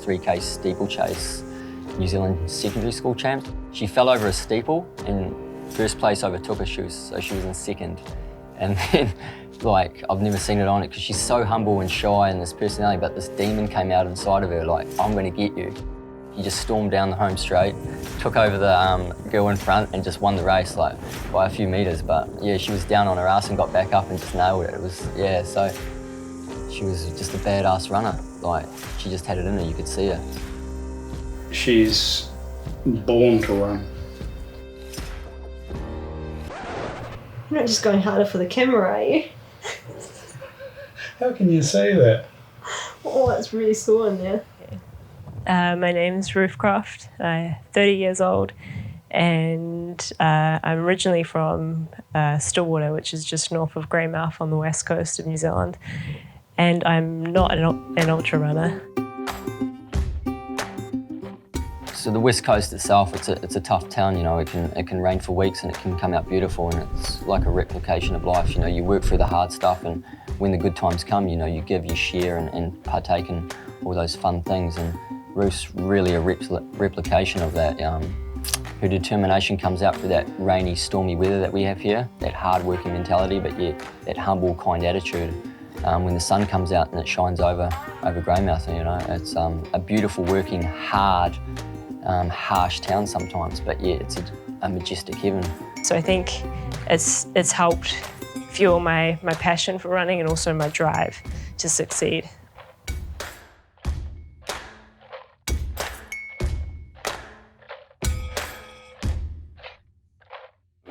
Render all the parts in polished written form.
3K steeplechase New Zealand secondary school champ. She fell over a steeple and first place overtook her. She was in second. And then, like, I've never seen it on it because she's so humble and shy and this personality, but this demon came out inside of her, like, I'm gonna get you. He just stormed down the home straight, took over the girl in front and just won the race, like, by a few metres. But yeah, she was down on her ass and got back up and just nailed it. It was, yeah, so she was just a badass runner. Like, she just had it in her, you could see her. She's born to run. You're not just going harder for the camera, are you? How can you say that? Oh, that's really sore in there. My name's Ruth Croft. I'm 30 years old, and I'm originally from Stillwater, which is just north of Greymouth on the west coast of New Zealand. And I'm not an ultra runner. So the West Coast itself, it's a tough town, you know. It can rain for weeks and it can come out beautiful, and it's like a replication of life. You know, you work through the hard stuff, and when the good times come, you know, you give, you share, and partake in all those fun things. And Ruth's really a replication of that. Her determination comes out through that rainy, stormy weather that we have here, that hard-working mentality, but yet that humble, kind attitude. When the sun comes out and it shines over Greymouth, you know, it's a beautiful, working, hard, harsh town sometimes, but yeah, it's a majestic heaven. So I think it's helped fuel my passion for running and also my drive to succeed.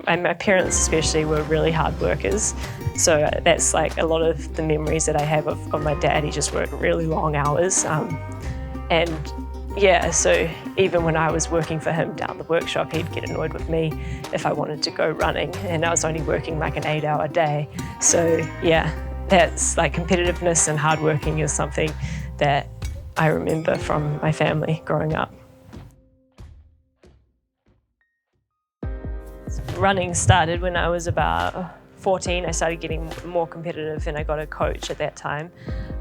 My parents especially were really hard workers, so that's like a lot of the memories that I have of my dad. He just worked really long hours, and yeah, so even when I was working for him down the workshop, he'd get annoyed with me if I wanted to go running, and I was only working like an 8-hour day. So yeah, that's like competitiveness and hard working is something that I remember from my family growing up. Running started when I was about 14. I started getting more competitive and I got a coach at that time.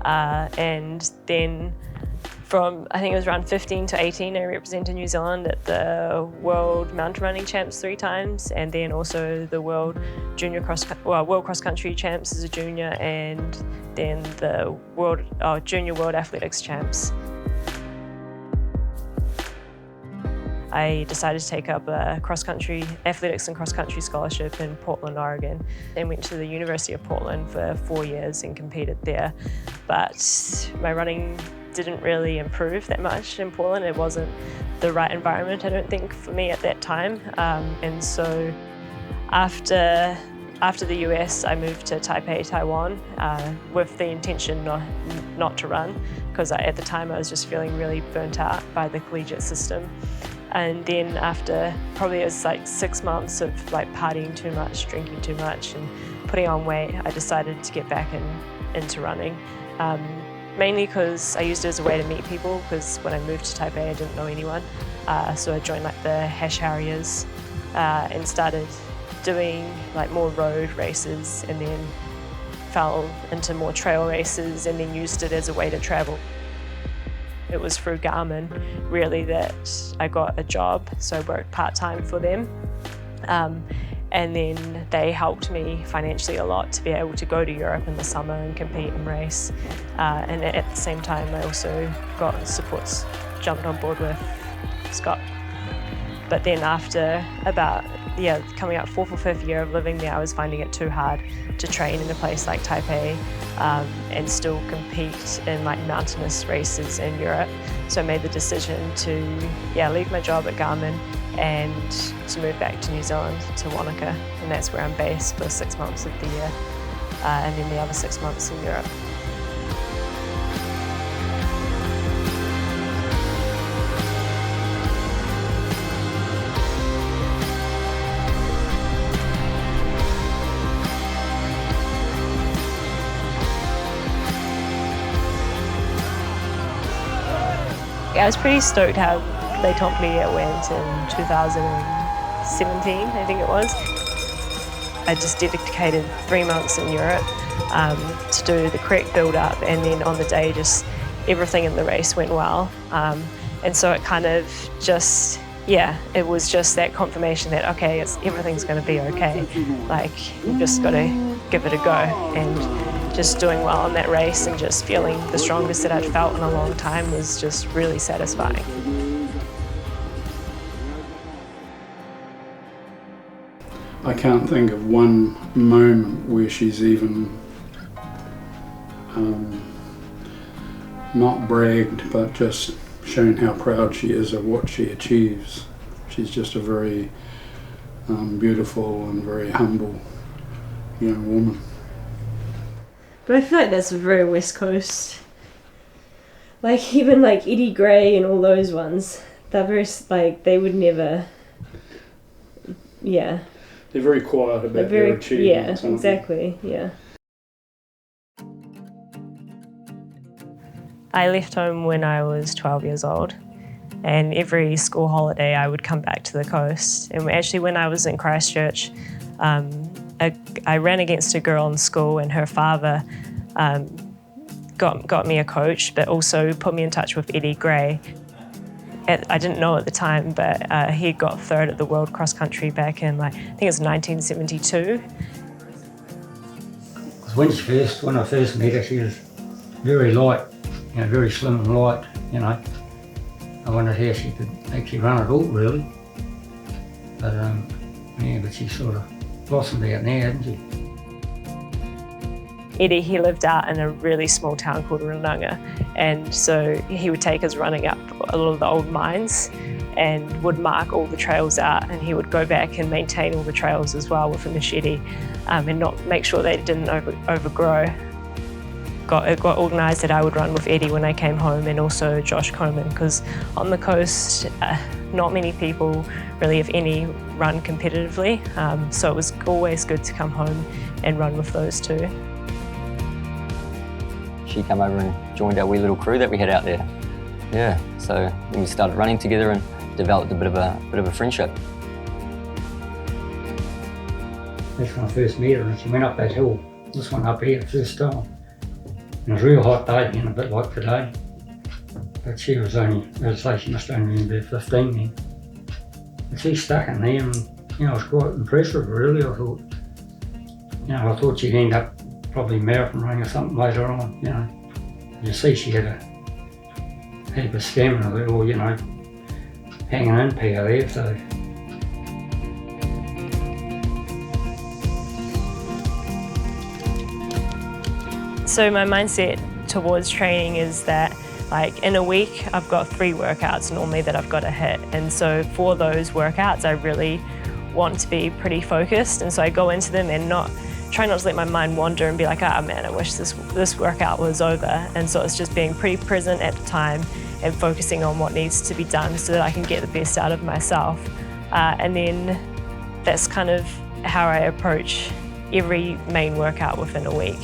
And then from, I think it was around 15 to 18, I represented New Zealand at the World Mountain Running Champs 3 times, and then also the World Cross Country Champs as a junior, and then the Junior World Athletics Champs. I decided to take up a cross-country athletics and cross-country scholarship in Portland, Oregon, and went to the University of Portland for 4 years and competed there. But my running didn't really improve that much in Portland. It wasn't the right environment, I don't think, for me at that time. And so after the US, I moved to Taipei, Taiwan, with the intention not to run, because at the time I was just feeling really burnt out by the collegiate system. And then after probably it was like 6 months of like partying too much, drinking too much and putting on weight, I decided to get back into running. Mainly because I used it as a way to meet people, because when I moved to Taipei I didn't know anyone. So I joined like the Hash Harriers and started doing like more road races, and then fell into more trail races, and then used it as a way to travel. It was through Garmin really that I got a job, so I worked part-time for them. And then they helped me financially a lot to be able to go to Europe in the summer and compete and race. And at the same time I also got supports, jumped on board with Scott. But then after about, coming up 4th or 5th year of living there, I was finding it too hard to train in a place like Taipei and still compete in like mountainous races in Europe. So I made the decision to leave my job at Garmin and to move back to New Zealand, to Wanaka, and that's where I'm based for 6 months of the year, and then the other 6 months in Europe. I was pretty stoked how they told me it went in 2017, I think it was. I just dedicated 3 months in Europe to do the correct build-up, and then on the day just everything in the race went well. And so it kind of just, it was just that confirmation that, okay, everything's going to be okay. Like, you just got to give it a go. And just doing well in that race and just feeling the strongest that I'd felt in a long time was just really satisfying. I can't think of one moment where she's even not bragged, but just shown how proud she is of what she achieves. She's just a very beautiful and very humble young woman. But I feel like that's very West Coast. Like, even like Eddie Gray and all those ones, they're very, like, they would never, They're very quiet about their achievements. Yeah, exactly, yeah. I left home when I was 12 years old, and every school holiday I would come back to the coast. And actually, when I was in Christchurch, I ran against a girl in school, and her father got me a coach, but also put me in touch with Eddie Gray. I didn't know at the time, but he got third at the World Cross Country back in, I think it was 1972. When I first met her, she was very light, very slim and light, I wondered how she could actually run at all, really. But she's sort of blossomed out now, hasn't she? Eddie, he lived out in a really small town called Runanga, and so he would take us running up a lot of the old mines and would mark all the trails out, and he would go back and maintain all the trails as well with a machete and not make sure they didn't overgrow. It got organised that I would run with Eddie when I came home, and also Josh Coleman, because on the coast not many people really, if any, run competitively, so it was always good to come home and run with those two. She came over and joined our wee little crew that we had out there. Yeah, so then we started running together and developed a bit of a friendship. That's when I first met her, and she went up that hill, this one up here, first time. And it was a real hot day, a bit like today. But she was only, as I say, she must only been about 15 then. But she stuck in there, and I was quite impressed with her, really. I thought she'd end up probably marathon running or something later on, You see, she had a heap of stamina there, or, hanging in power there, so. So my mindset towards training is that, in a week, I've got 3 workouts normally that I've got to hit. And so for those workouts, I really want to be pretty focused. And so I go into them and try not to let my mind wander and be like, oh man, I wish this workout was over. And so it's just being pretty present at the time and focusing on what needs to be done so that I can get the best out of myself. And then that's kind of how I approach every main workout within a week.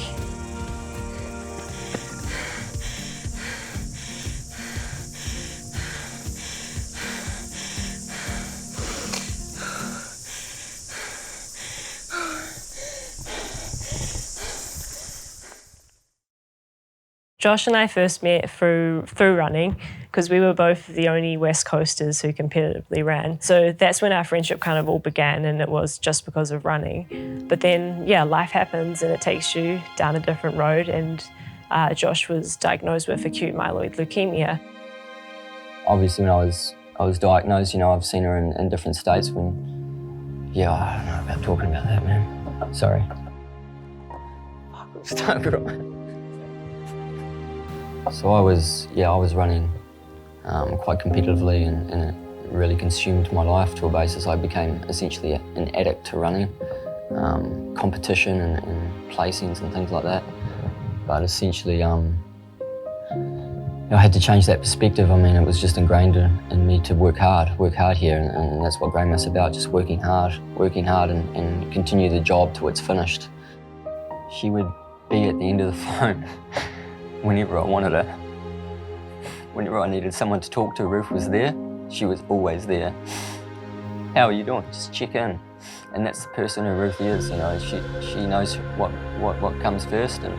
Josh and I first met through running, because we were both the only West Coasters who competitively ran. So that's when our friendship kind of all began, and it was just because of running. But then, life happens and it takes you down a different road, and Josh was diagnosed with acute myeloid leukemia. Obviously, when I was diagnosed, I've seen her in different states when, I don't know about talking about that, man. Sorry. Start crying. So I was running quite competitively, and it really consumed my life to a basis. I became essentially an addict to running, competition and placings and things like that. But essentially, I had to change that perspective. It was just ingrained in me to work hard here, and that's what Grandma's about, just working hard and continue the job till it's finished. She would be at the end of the phone whenever I wanted her. Whenever I needed someone to talk to, Ruth was there. She was always there. How are you doing? Just check in. And that's the person who Ruth is, She knows what comes first, and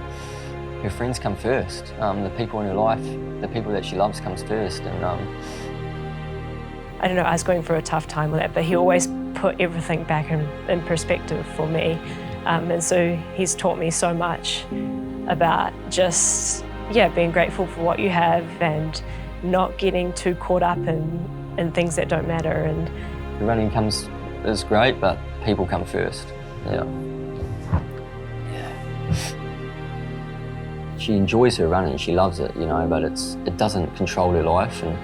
her friends come first. The people in her life, the people that she loves comes first. And I don't know, I was going through a tough time with that, but he always put everything back in perspective for me. And so he's taught me so much about just, being grateful for what you have and not getting too caught up in things that don't matter. And the running is great, but people come first. Yeah. She enjoys her running, she loves it, but it doesn't control her life. And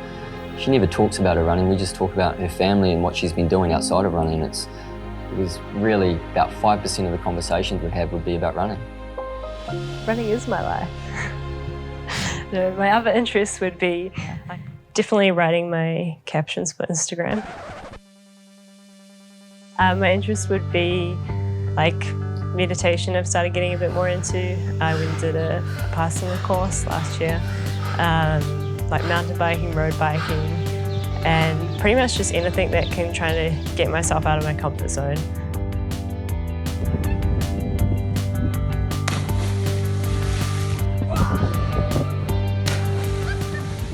she never talks about her running, we just talk about her family and what she's been doing outside of running. It was really about 5% of the conversations we'd have would be about running. Running is my life. No, my other interests would be definitely writing my captions for Instagram. My interests would be meditation. I've started getting a bit more into. I went and did a passing course last year, mountain biking, road biking, and pretty much just anything that can try to get myself out of my comfort zone.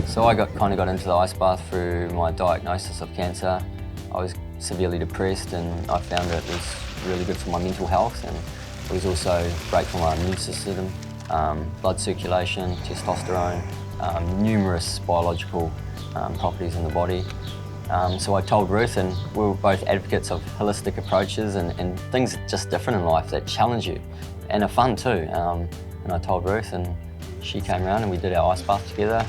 So I kind of got into the ice bath through my diagnosis of cancer. I was severely depressed, and I found it was really good for my mental health, and it was also great for my immune system, blood circulation, testosterone, numerous biological properties in the body. So I told Ruth, and we were both advocates of holistic approaches and things just different in life that challenge you and are fun too. And I told Ruth, and she came around and we did our ice bath together,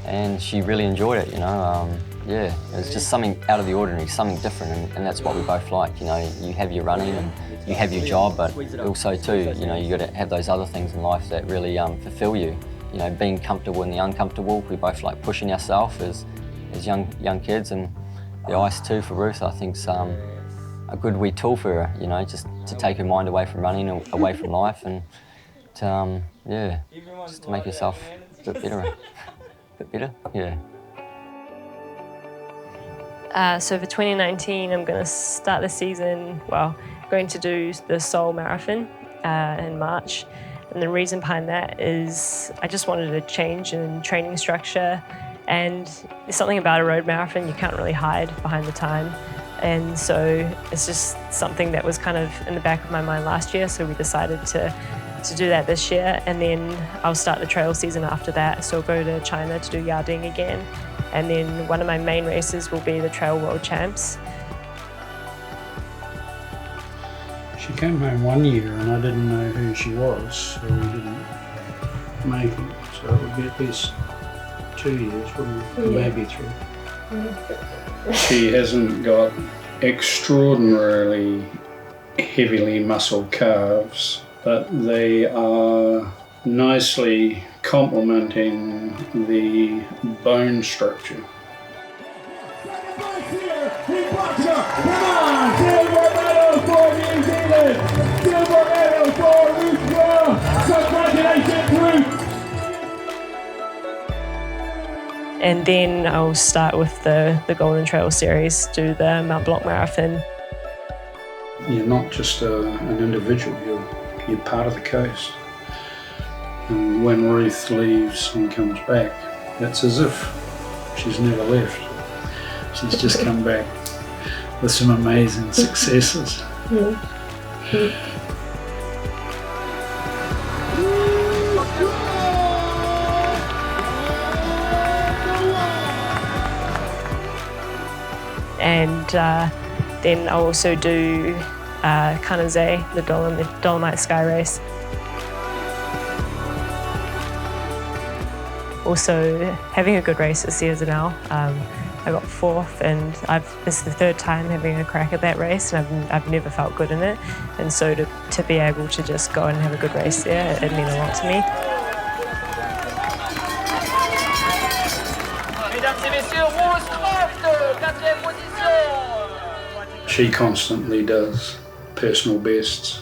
and she really enjoyed it, it was just something out of the ordinary, something different, and that's what we both like. You have your running and you have your job, but also too, you got to have those other things in life that really fulfill you. Being comfortable in the uncomfortable. We both like pushing ourselves as young kids, and the ice too for Ruth, I think, is a good wee tool for her. Just to take her mind away from running, away from life, and to just to make herself a bit better. Yeah. So for 2019, I'm going to start the season, going to do the Seoul Marathon in March. And the reason behind that is I just wanted a change in training structure, and there's something about a road marathon you can't really hide behind the time. And so it's just something that was kind of in the back of my mind last year, so we decided to do that this year, and then I'll start the trail season after that. So I'll go to China to do Yarding again, and then one of my main races will be the Trail World Champs. She came home one year and I didn't know who she was, so we didn't make it. So it would be at least 2 years, wouldn't it? Yeah. Maybe 3. She hasn't got extraordinarily heavily muscled calves, but they are nicely complementing the bone structure. Silver medal for New Zealand! Silver medal for Ruth Croft! Congratulations, Ruth! And then I'll start with the Golden Trail Series, do the Mount Blanc Marathon. You're not just an individual, you're part of the coast. And when Ruth leaves and comes back, it's as if she's never left. She's just come back with some amazing successes. And then I'll also do Kanazei, the Dolomite Sky Race. Also, having a good race this year as well. I got 4th, and this is the 3rd time having a crack at that race, and I've never felt good in it. And so to be able to just go and have a good race there, it meant a lot to me. Mesdames et messieurs, Ruth Croft, 4e position! She constantly does personal bests.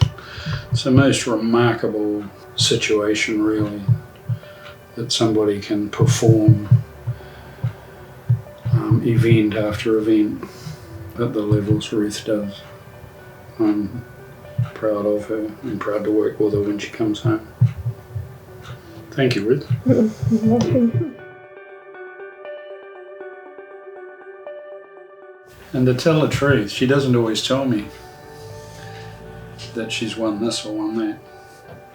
It's the most remarkable situation, really, that somebody can perform event after event at the levels Ruth does. I'm proud of her and proud to work with her when she comes home. Thank you, Ruth. And to tell the truth, she doesn't always tell me that she's won this or won that.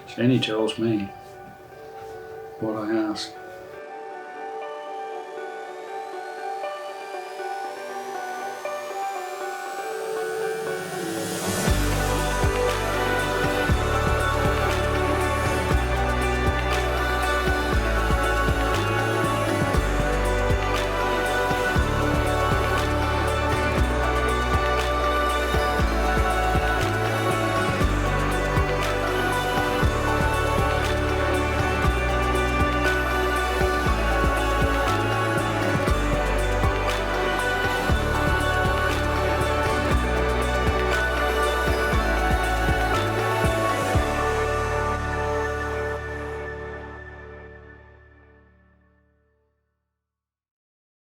She only tells me what I ask.